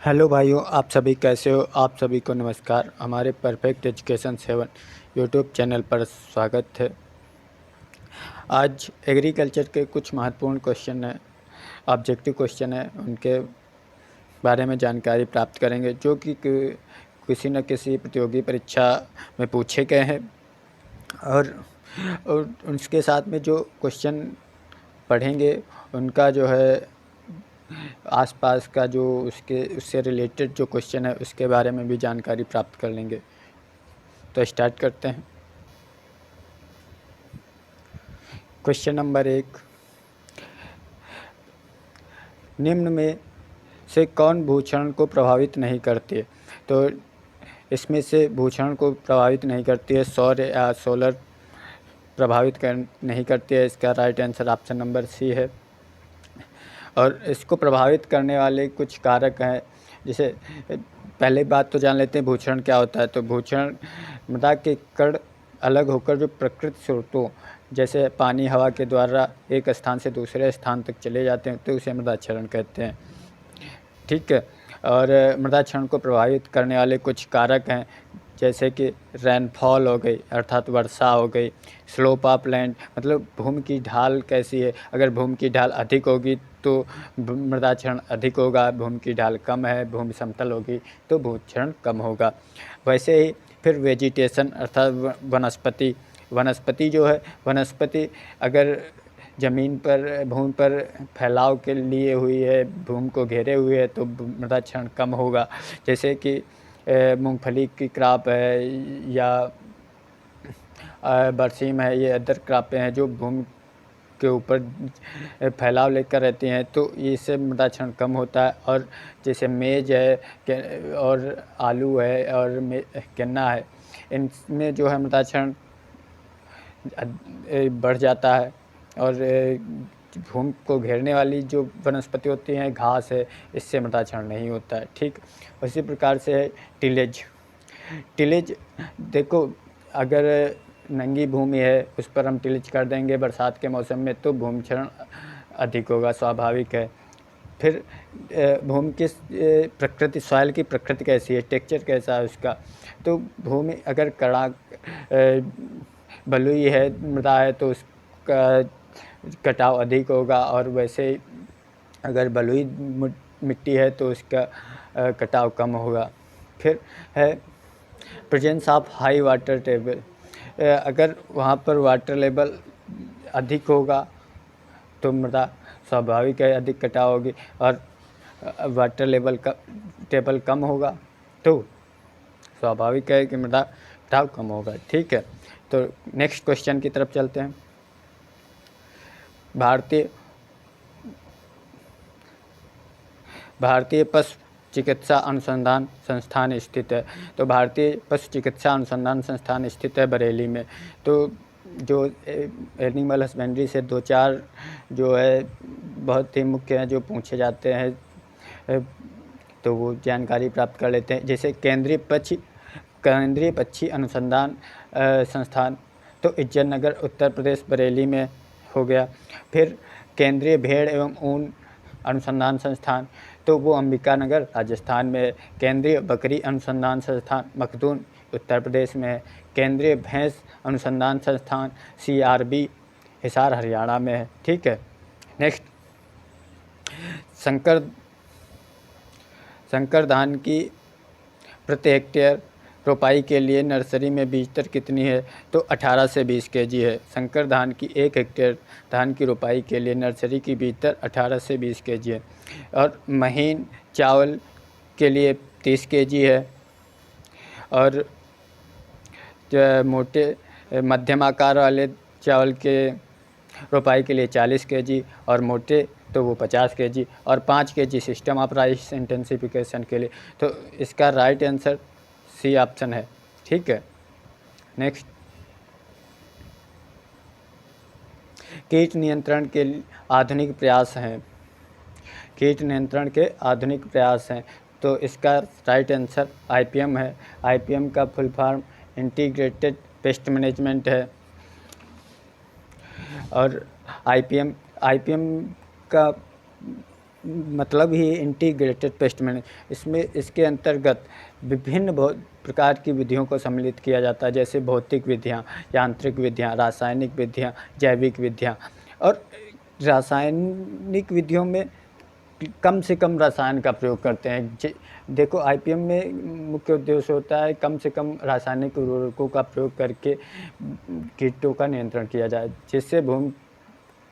Hello भाइयों, आप सभी कैसे हो। आप सभी को नमस्कार। हमारे परफेक्ट एजुकेशन 7 यूट्यूब चैनल पर स्वागत है। आज एग्रीकल्चर के कुछ महत्वपूर्ण क्वेश्चन हैं, ऑब्जेक्टिव क्वेश्चन है, उनके बारे में जानकारी प्राप्त करेंगे जो कि किसी न किसी प्रतियोगी परीक्षा में पूछे गए हैं। और उसके साथ में जो क्वेश्चन पढ़ेंगे उनका जो है आसपास का जो उससे रिलेटेड जो क्वेश्चन है उसके बारे में भी जानकारी प्राप्त कर लेंगे। तो स्टार्ट करते हैं। क्वेश्चन नंबर 1, निम्न में से कौन भूक्षरण को प्रभावित नहीं करती है। तो इसमें से भूक्षरण को प्रभावित नहीं करती है सौर या सोलर नहीं करती है। इसका right answer option number C है। और इसको प्रभावित करने वाले कुछ कारक हैं, जैसे पहले बात तो जान लेते हैं भूक्षरण क्या होता है। तो भूक्षरण मृदा के कण अलग होकर जो प्रकृति स्रोतों जैसे पानी हवा के द्वारा एक स्थान से दूसरे स्थान तक चले जाते हैं तो उसे मृदा क्षरण कहते हैं। ठीक है। और मृदा क्षरण को प्रभावित करने वाले कुछ कारक हैं, जैसे कि रेनफॉल हो गई अर्थात वर्षा हो गई, स्लोप ऑफ लैंड मतलब भूमि की ढाल कैसी है। अगर भूमि की ढाल अधिक होगी तो मृदा क्षरण अधिक होगा, भूमि की ढाल कम है, भूमि समतल होगी तो भूक्षरण कम होगा। वैसे ही फिर वेजिटेशन अर्थात वनस्पति जो है, वनस्पति अगर ज़मीन पर भूमि पर फैलाव के लिए हुई है, भूमि को घेरे हुए है तो मृदा क्षरण कम होगा। जैसे कि मूंगफली की क्रॉप है या बरसीम है, ये अदर क्रॉपें हैं जो भूमि के ऊपर फैलाव लेकर रहती हैं तो इससे मृदा क्षरण कम होता है। और जैसे मेज है और आलू है और गन्ना है, इनमें जो है मृदा क्षरण बढ़ जाता है। और भूमि को घेरने वाली जो वनस्पति होती हैं, घास है, इससे मृदा क्षरण नहीं होता है। ठीक उसी प्रकार से है टिलेज। देखो, अगर नंगी भूमि है उस पर हम टिलेज कर देंगे बरसात के मौसम में तो भूमि क्षरण अधिक होगा, स्वाभाविक है। फिर भूमि की प्रकृति, सॉइल की प्रकृति कैसी है, टेक्सचर कैसा है उसका। तो भूमि अगर कड़ा बलुई है, मृदा है तो उसका कटाव अधिक होगा, और वैसे ही अगर बलुई मिट्टी है तो उसका कटाव कम होगा। फिर है presence of high water table. अगर वहाँ पर वाटर लेवल अधिक होगा तो मृदा स्वाभाविक है अधिक कटाव होगी, और वाटर लेवल का टेबल कम होगा तो स्वाभाविक है कि मृदा कटाव कम होगा। ठीक है। तो नेक्स्ट क्वेश्चन की तरफ चलते हैं। भारतीय पशु चिकित्सा अनुसंधान संस्थान स्थित है। तो भारतीय पशु चिकित्सा अनुसंधान संस्थान स्थित है बरेली में। तो जो एनिमल हस्बेंड्री से 2-4 जो है बहुत ही मुख्य हैं जो पूछे जाते हैं, तो वो जानकारी प्राप्त कर लेते हैं। जैसे केंद्रीय पक्षी अनुसंधान संस्थान, तो इज्जत नगर उत्तर प्रदेश बरेली में हो गया। फिर केंद्रीय भेड़ एवं ऊन अनुसंधान संस्थान, तो वो अंबिका नगर राजस्थान में है। केंद्रीय बकरी अनुसंधान संस्थान मखदूम उत्तर प्रदेश में है। केंद्रीय भैंस अनुसंधान संस्थान CRB हिसार हरियाणा में है। ठीक है। नेक्स्ट, संकर धान की प्रति हेक्टेयर रोपाई के लिए नर्सरी में बीज दर कितनी है। तो 18 से 20 kg है। संकर धान की 1 हेक्टेयर धान की रोपाई के लिए नर्सरी की बीज दर 18 से 20 kg है। और महीन चावल के लिए 30 kg है। और मोटे मध्यम आकार वाले चावल के रोपाई के लिए 40 kg, और मोटे तो वो 50 kg, और 5 kg system of rice intensification के लिए। तो इसका राइट आंसर सी ऑप्शन है। ठीक है। नेक्स्ट, कीट नियंत्रण के आधुनिक प्रयास हैं। कीट नियंत्रण के आधुनिक प्रयास हैं, तो इसका राइट आंसर IPM है। IPM का full form integrated pest management है। और IPM का मतलब ही इंटीग्रेटेड पेस्ट मैनेजमेंट। इसमें इसके अंतर्गत विभिन्न प्रकार की विधियों को सम्मिलित किया जाता है, जैसे भौतिक विधियाँ, यांत्रिक विधियाँ, रासायनिक विधियाँ, जैविक विधियाँ। और रासायनिक विधियों में कम से कम रसायन का प्रयोग करते हैं। देखो आईपीएम में मुख्य उद्देश्य होता है कम से कम रासायनिक उर्वरकों का प्रयोग करके कीटों का नियंत्रण किया जाए, जिससे भूमि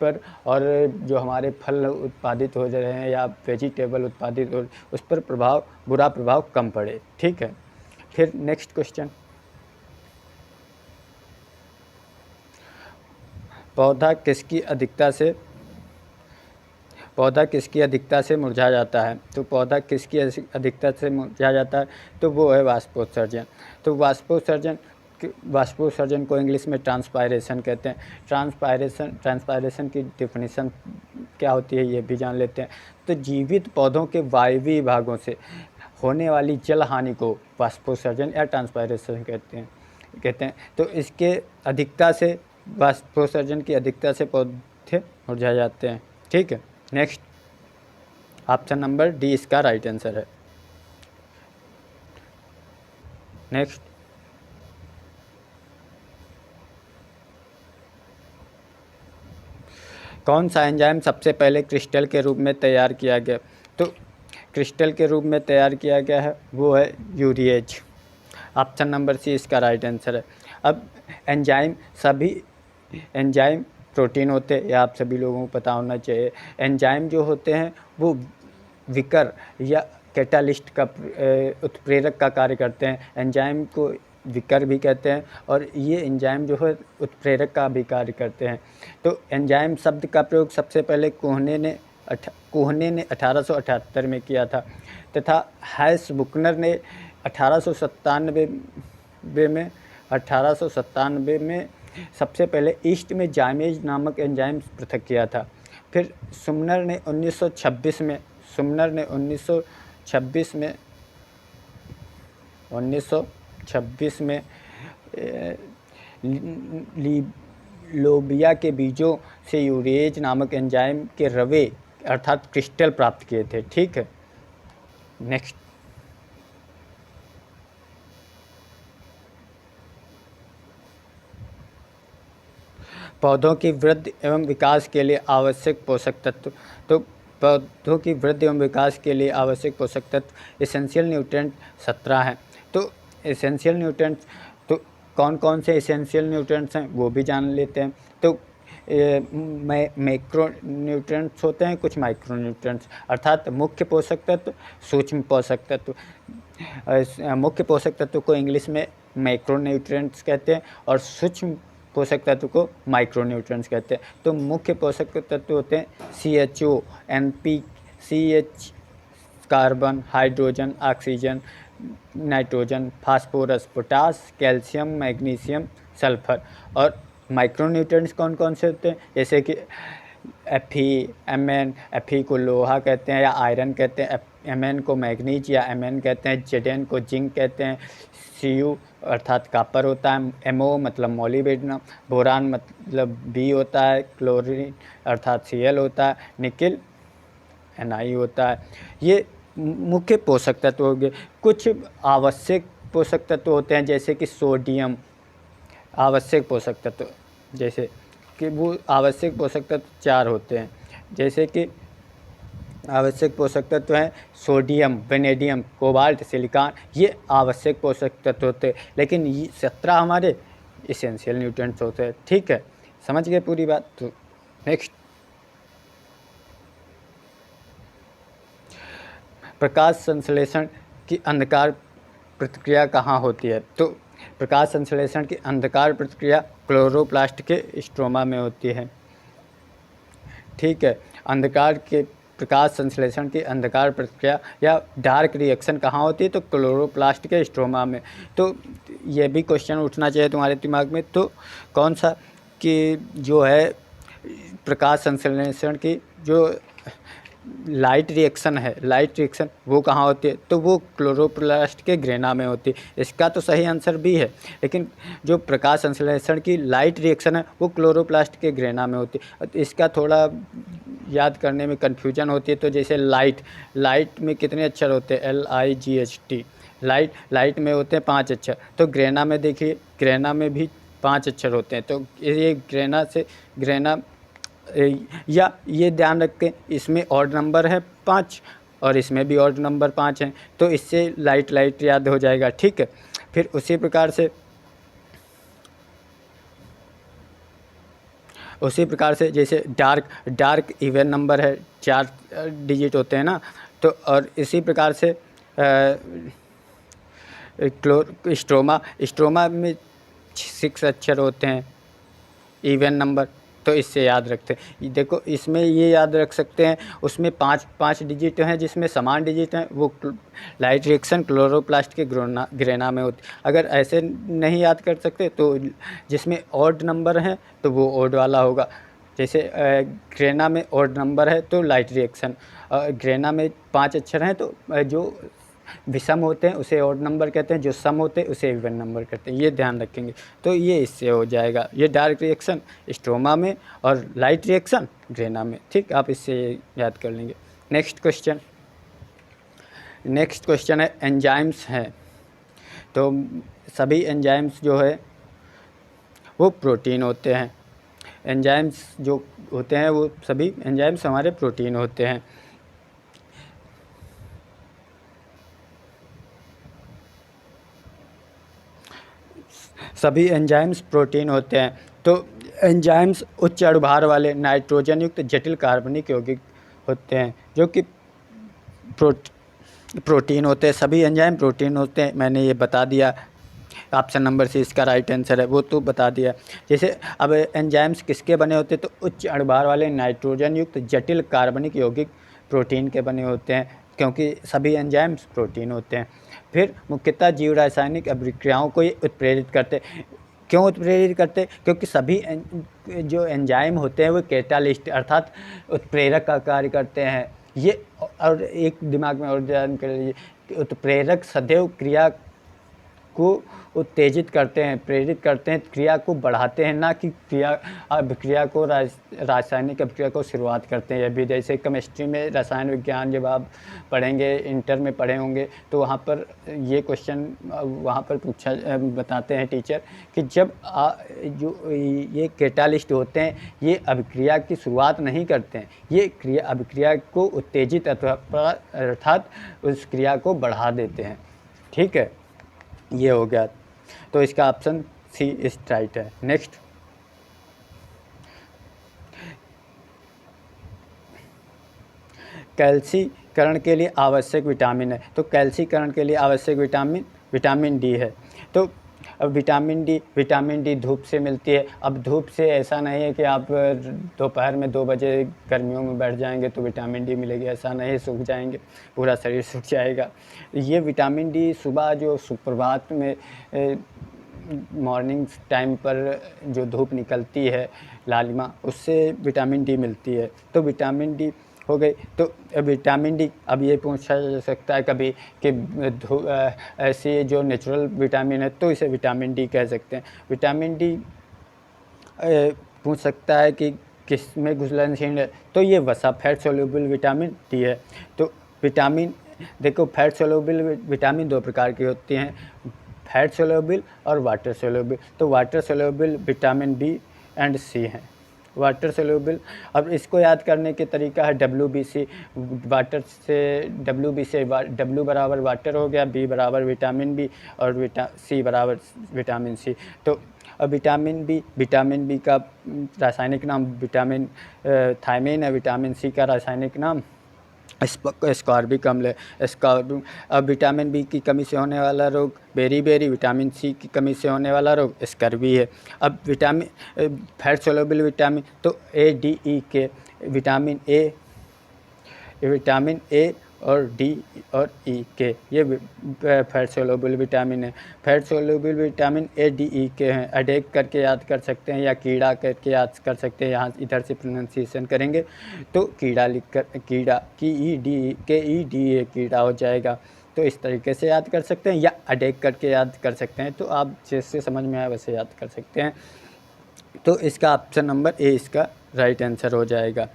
पर और जो हमारे फल उत्पादित हो रहे हैं या वेजिटेबल उत्पादित हो, उस पर बुरा प्रभाव कम पड़े। ठीक है, फिर नेक्स्ट क्वेश्चन, पौधा किसकी अधिकता से मुरझा जाता है? तो पौधा किसकी अधिकता से मुरझा जाता है? तो वो है वाष्पोत्सर्जन। तो वाष्पोत्सर्जन को इंग्लिश में ट्रांसपायरेशन कहते हैं। ट्रांसपायरेशन की डेफिनेशन क्या होती है ये भी जान लेते हैं। तो जीवित पौधों के वायवीय भागों से होने वाली जल हानि को वाष्पोत्सर्जन या ट्रांसपायरेशन कहते हैं। तो इसके अधिकता से, वाष्पोत्सर्जन की अधिकता से पौधे मुरझा जाते हैं। ठीक है, नेक्स्ट, ऑप्शन नंबर डी इसका राइट आंसर है। नेक्स्ट, कौन सा एंजाइम सबसे पहले क्रिस्टल के रूप में तैयार किया गया? तो क्रिस्टल के रूप में तैयार किया गया है वो है यूरिएज। ऑप्शन नंबर सी इसका राइट आंसर है। अब सभी एंजाइम प्रोटीन होते हैं, यह आप सभी लोगों को पता होना चाहिए। एंजाइम जो होते हैं वो विकर या कैटालिस्ट का उत्प्रेरक का कार्य करते हैं। एंजाइम को विकर भी कहते हैं और ये एंजाइम जो है उत्प्रेरक का भी कार्य करते हैं। तो एंजाइम शब्द का प्रयोग सबसे पहले कोहने ने 1878 में किया था, तथा हैस बुकनर ने 1897 में सबसे पहले ईस्ट में जाइमेज नामक एंजाइम पृथक किया था। फिर सुमनर ने 1926 में लोबिया के बीजों से यूरेज नामक एंजाइम के रवे अर्थात क्रिस्टल प्राप्त किए थे। ठीक है, नेक्स्ट, पौधों की वृद्धि एवं विकास के लिए आवश्यक पोषक तत्व। तो पौधों की वृद्धि एवं विकास के लिए आवश्यक पोषक तत्व एसेंशियल न्यूट्रिएंट 17 हैं। तो एसेंशियल न्यूट्रिएंट्स, तो कौन कौन से एसेंशियल न्यूट्रिएंट्स हैं वो भी जान लेते हैं। तो मैक्रो न्यूट्रिएंट्स होते हैं, कुछ माइक्रो न्यूट्रिएंट्स, अर्थात मुख्य पोषक तत्व, सूक्ष्म पोषक तत्व। मुख्य पोषक तत्व को इंग्लिश में मैक्रो न्यूट्रिएंट्स कहते हैं और सूक्ष्म पोषक तत्व को माइक्रो न्यूट्रिएंट्स कहते हैं। तो मुख्य पोषक तत्व होते हैं CHO, NPCH, carbon, hydrogen, oxygen, nitrogen, phosphorus, potash, calcium, magnesium, sulphur. और माइक्रो न्यूट्रिएंट्स कौन कौन से होते हैं, जैसे कि Fe, Mn, Fe को लोहा कहते हैं या आयरन कहते हैं, Mn को मैग्नीज या Mn कहते हैं, Zn को जिंक कहते हैं, Cu अर्थात कापर होता है, Mo मतलब मोलिब्डेनम, बोरान मतलब B होता है, क्लोरीन अर्थात Cl होता है, निकिल Ni होता है। ये मुख्य पोषक तत्व हो गए। कुछ आवश्यक पोषक तत्व होते हैं जैसे कि सोडियम, आवश्यक पोषक तत्व, जैसे कि वो आवश्यक पोषक तत्व 4 होते हैं, जैसे कि आवश्यक पोषक तत्व हैं सोडियम, वेनेडियम, कोबाल्ट, सिलिकॉन, ये आवश्यक पोषक तत्व होते हैं। लेकिन ये 17 हमारे एसेंशियल न्यूट्रिएंट्स होते हैं। ठीक है, समझ गए पूरी बात। तो नेक्स्ट, प्रकाश संश्लेषण की अंधकार प्रतिक्रिया कहाँ होती है? तो प्रकाश संश्लेषण की अंधकार प्रतिक्रिया क्लोरोप्लास्ट के स्ट्रोमा में होती है। ठीक है, प्रकाश संश्लेषण की अंधकार प्रतिक्रिया या डार्क रिएक्शन कहाँ होती है? तो क्लोरोप्लास्ट के स्ट्रोमा में। तो ये भी क्वेश्चन उठना चाहिए तुम्हारे दिमाग में। तो कौन सा कि जो है प्रकाश संश्लेषण की जो लाइट रिएक्शन वो कहाँ होती है? तो वो क्लोरोप्लास्ट के ग्रेना में होती है। इसका तो सही आंसर भी है, लेकिन जो प्रकाश संश्लेषण की लाइट रिएक्शन है वो क्लोरोप्लास्ट के ग्रेना में होती है। इसका थोड़ा याद करने में कन्फ्यूजन होती है। तो जैसे लाइट में कितने अक्षर होते हैं, LIGHT, लाइट में होते हैं 5 अक्षर। तो ग्रेना में देखिए, ग्रेना में भी 5 अक्षर होते हैं। तो ये ग्रेना या ये ध्यान रखें, इसमें ऑड नंबर है 5 और इसमें भी ऑड नंबर 5 हैं, तो इससे लाइट याद हो जाएगा। ठीक है, फिर उसी प्रकार से जैसे डार्क इवन नंबर है, 4 डिजिट होते हैं ना। तो और इसी प्रकार से स्ट्रोमा में 6 अक्षर होते हैं, इवन नंबर। तो इससे याद रखते हैं। देखो इसमें ये याद रख सकते हैं, उसमें 5 डिजिट हैं, जिसमें समान डिजिट हैं, वो लाइट रिएक्शन क्लोरोप्लास्ट के ग्रेना में होती। अगर ऐसे नहीं याद कर सकते तो जिसमें ऑड नंबर हैं तो वो ऑड वाला होगा। जैसे ग्रेना में ऑड नंबर है तो लाइट रिएक्शन, ग्रेना में 5 अक्षर हैं तो जो विषम होते हैं उसे ऑड नंबर कहते हैं, जो सम होते हैं उसे इवन नंबर कहते हैं। ये ध्यान रखेंगे तो ये इससे हो जाएगा। ये डार्क रिएक्शन स्ट्रोमा में और लाइट रिएक्शन ग्रेना में। ठीक, आप इससे याद कर लेंगे। नेक्स्ट क्वेश्चन है एंजाइम्स हैं। तो सभी एंजाइम्स जो है वो प्रोटीन होते हैं। एंजाइम्स जो होते हैं वो सभी एंजाइम्स हमारे प्रोटीन होते हैं। सभी एंजाइम्स प्रोटीन होते हैं। तो एंजाइम्स उच्च अणुभार वाले नाइट्रोजन युक्त जटिल कार्बनिक यौगिक होते हैं, जो कि प्रोटीन होते हैं। सभी एंजाइम प्रोटीन होते हैं, मैंने ये बता दिया। ऑप्शन नंबर सी इसका राइट आंसर है, वो तो बता दिया। जैसे अब एंजाइम्स किसके बने होते हैं, तो उच्च अणुभार वाले नाइट्रोजन युक्त जटिल कार्बनिक यौगिक प्रोटीन के बने होते हैं, क्योंकि सभी एंजाइम्स प्रोटीन होते हैं। फिर मुख्यतः जीव रासायनिक अभिक्रियाओं को ये उत्प्रेरित करते। क्यों उत्प्रेरित करते? क्योंकि सभी जो एंजाइम होते हैं वो कैटालिस्ट अर्थात उत्प्रेरक का कार्य करते हैं। ये और एक दिमाग में और ध्यान कर लीजिए, उत्प्रेरक सदैव क्रिया को उत्तेजित करते हैं, प्रेरित करते हैं, क्रिया को बढ़ाते हैं, ना कि अभिक्रिया को रासायनिक अभिक्रिया को शुरुआत करते हैं। अभी जैसे केमिस्ट्री में रसायन विज्ञान जब आप पढ़ेंगे, इंटर में पढ़े होंगे, तो वहाँ पर ये क्वेश्चन वहाँ पर बताते हैं टीचर कि जब जो ये कैटालिस्ट होते हैं ये अभिक्रिया की शुरुआत नहीं करते हैं, ये अभिक्रिया को उत्तेजित अर्थात उस क्रिया को बढ़ा देते हैं। ठीक है, ये हो गया। तो इसका ऑप्शन सी इस राइट है। नेक्स्ट, कैल्सीकरण के लिए आवश्यक विटामिन है। तो कैल्सीकरण के लिए आवश्यक विटामिन डी है। तो अब विटामिन डी धूप से मिलती है। अब धूप से ऐसा नहीं है कि आप दोपहर में 2 बजे गर्मियों में बैठ जाएंगे तो विटामिन डी मिलेगी, ऐसा नहीं, सूख जाएंगे, पूरा शरीर सूख जाएगा। ये विटामिन डी सुबह जो सुप्रभात में मॉर्निंग टाइम पर जो धूप निकलती है लालिमा, उससे विटामिन डी मिलती है। तो विटामिन डी हो गई। तो विटामिन डी, अब ये पूछा जा सकता है कभी कि ऐसी जो नेचुरल विटामिन है तो इसे विटामिन डी कह सकते हैं। विटामिन डी पूछ सकता है कि किस में घुलनशील है, तो ये वसा फैट सोल्यूबल विटामिन डी है। तो विटामिन देखो, फैट सोल्यूबल विटामिन 2 प्रकार की होती हैं, फैट सोल्यूबल और वाटर सोल्यूबल। तो water soluble vitamin B and C हैं, वाटर सोल्यूबल। अब इसको याद करने के तरीका है WBC, वाटर से W बराबर वाटर हो गया, B बराबर विटामिन बी और C बराबर विटामिन सी। तो अब विटामिन बी का रासायनिक नाम विटामिन थायमिन है, विटामिन सी का रासायनिक नाम एस्कॉर्बिक अम्ल है। अब विटामिन बी की कमी से होने वाला रोग बेरी, विटामिन सी की कमी से होने वाला रोग स्कर्वी है। अब फैट सोल्यूबल विटामिन, तो ADE के विटामिन ए और डी और ई के, ये फैट सोल्यूबल विटामिन है। फैट सोल्यूबल विटामिन ADE के हैं, अडेक करके याद कर सकते हैं या कीड़ा करके याद कर सकते हैं। यहाँ इधर से प्रोनाउंसिएशन करेंगे तो कीड़ा लिखकर कीड़ा KEDA कीड़ा हो जाएगा। तो इस तरीके से याद कर सकते हैं या अडेक करके याद कर सकते हैं। तो आप जैसे समझ में आए वैसे याद कर सकते हैं। तो इसका ऑप्शन नंबर ए इसका राइट आंसर हो जाएगा।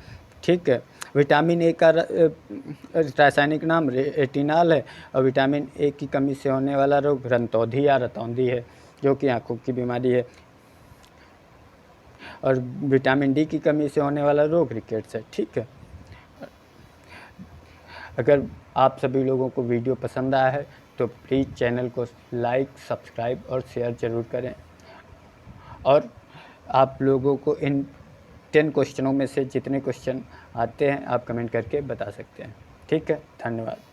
ठीक है। विटामिन ए का रासायनिक नाम रेटिनॉल है और विटामिन ए की कमी से होने वाला रोग रंतौंधी या रतौंधी है, जो कि आँखों की बीमारी है। और विटामिन डी की कमी से होने वाला रोग रिकेट्स है, ठीक है। अगर आप सभी लोगों को वीडियो पसंद आया है तो प्लीज़ चैनल को लाइक, सब्सक्राइब और शेयर ज़रूर करें। और आप लोगों को इन 10 क्वेश्चनों में से जितने क्वेश्चन आते हैं आप कमेंट करके बता सकते हैं। ठीक है, धन्यवाद।